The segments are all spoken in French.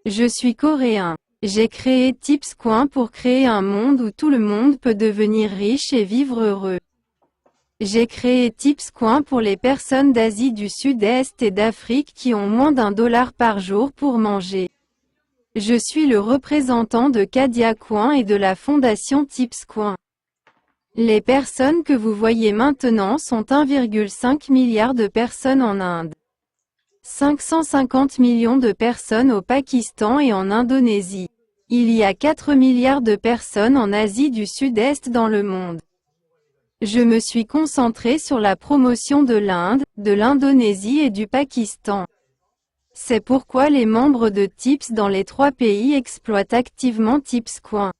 Je suis coréen. J'ai créé Tipscoin pour créer un monde où tout le monde peut devenir riche et vivre heureux. J'ai créé Tipscoin pour les personnes d'Asie du Sud-Est et d'Afrique qui ont moins d'1 $ par jour pour manger. Je suis le représentant de Kadiacoin et de la fondation Tipscoin. Les personnes que vous voyez maintenant sont 1,5 milliard de personnes en Inde. 550 millions de personnes au Pakistan et en Indonésie. Il y a 4 milliards de personnes en Asie du Sud-Est dans le monde. Je me suis concentré sur la promotion de l'Inde, de l'Indonésie et du Pakistan. C'est pourquoi les membres de Tips dans les 3 pays exploitent activement Tipscoin.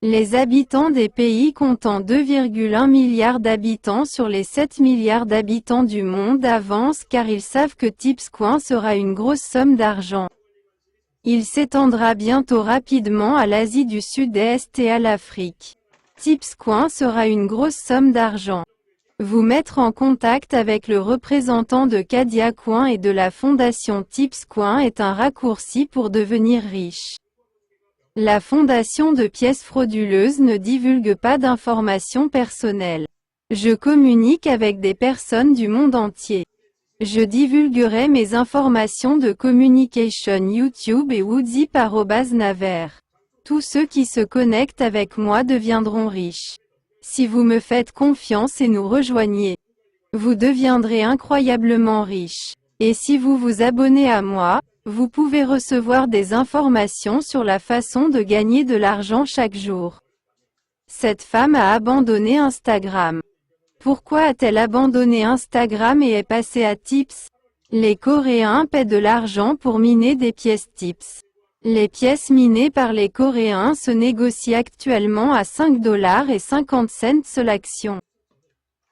Les habitants des pays comptant 2,1 milliards d'habitants sur les 7 milliards d'habitants du monde avancent car ils savent que Tipscoin sera une grosse somme d'argent. Il s'étendra bientôt rapidement à l'Asie du Sud-Est et à l'Afrique. Tipscoin sera une grosse somme d'argent. Vous mettre en contact avec le représentant de Kadiacoin et de la fondation Tipscoin est un raccourci pour devenir riche. La fondation de pièces frauduleuses ne divulgue pas d'informations personnelles. Je communique avec des personnes du monde entier. Je divulguerai mes informations de communication YouTube et woodzyp@naver. Tous ceux qui se connectent avec moi deviendront riches. Si vous me faites confiance et nous rejoignez, vous deviendrez incroyablement riche. Et si vous vous abonnez à moi, vous pouvez recevoir des informations sur la façon de gagner de l'argent chaque jour. Cette femme a abandonné Instagram. Pourquoi a-t-elle abandonné Instagram et est passée à Tips? Les Coréens paient de l'argent pour miner des pièces Tips. Les pièces minées par les Coréens se négocient actuellement à 5,50 $ seule action.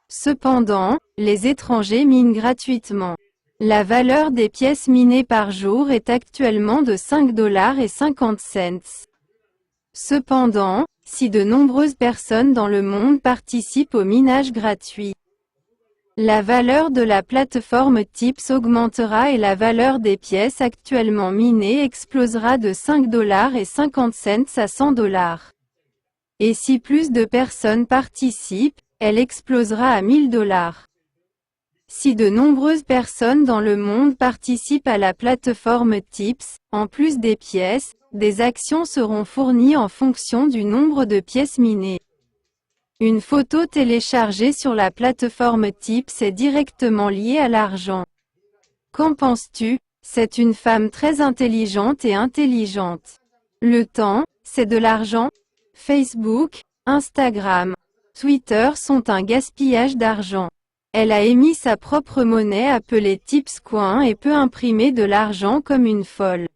Cependant, les étrangers minent gratuitement. La valeur des pièces minées par jour est actuellement de 5,50 $. Cependant, si de nombreuses personnes dans le monde participent au minage gratuit, la valeur de la plateforme Tips augmentera et la valeur des pièces actuellement minées explosera de 5,50 $ à 100 $. Et si plus de personnes participent, elle explosera à 1000 $. Si de nombreuses personnes dans le monde participent à la plateforme Tips, en plus des pièces, des actions seront fournies en fonction du nombre de pièces minées. Une photo téléchargée sur la plateforme Tips est directement liée à l'argent. Qu'en penses-tu? C'est une femme très intelligente et intelligente. Le temps, c'est de l'argent? Facebook, Instagram, Twitter sont un gaspillage d'argent. Elle a émis sa propre monnaie appelée Tipscoin et peut imprimer de l'argent comme une folle.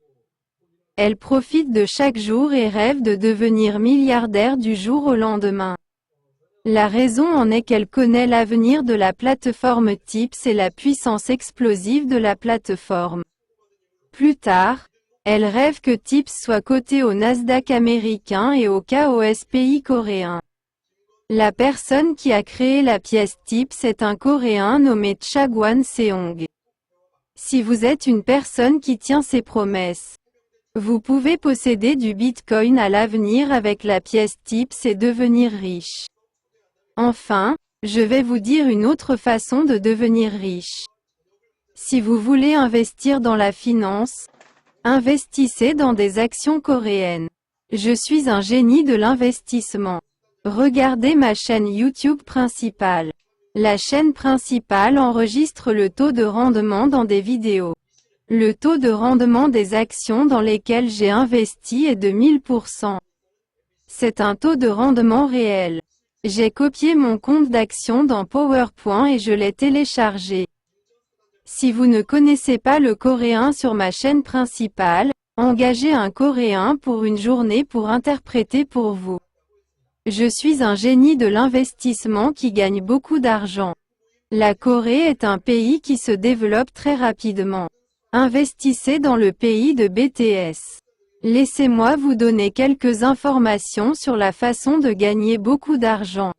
Elle profite de chaque jour et rêve de devenir milliardaire du jour au lendemain. La raison en est qu'elle connaît l'avenir de la plateforme Tips et la puissance explosive de la plateforme. Plus tard, elle rêve que Tips soit coté au Nasdaq américain et au KOSPI coréen. La personne qui a créé la pièce Tips est un Coréen nommé Chagwan Seong. Si vous êtes une personne qui tient ses promesses, vous pouvez posséder du Bitcoin à l'avenir avec la pièce Tips et devenir riche. Enfin, je vais vous dire une autre façon de devenir riche. Si vous voulez investir dans la finance, investissez dans des actions coréennes. Je suis un génie de l'investissement. Regardez ma chaîne YouTube principale. La chaîne principale enregistre le taux de rendement dans des vidéos. Le taux de rendement des actions dans lesquelles j'ai investi est de 1000%. C'est un taux de rendement réel. J'ai copié mon compte d'action dans PowerPoint et je l'ai téléchargé. Si vous ne connaissez pas le coréen sur ma chaîne principale, engagez un coréen pour une journée pour interpréter pour vous. Je suis un génie de l'investissement qui gagne beaucoup d'argent. La Corée est un pays qui se développe très rapidement. Investissez dans le pays de BTS. Laissez-moi vous donner quelques informations sur la façon de gagner beaucoup d'argent.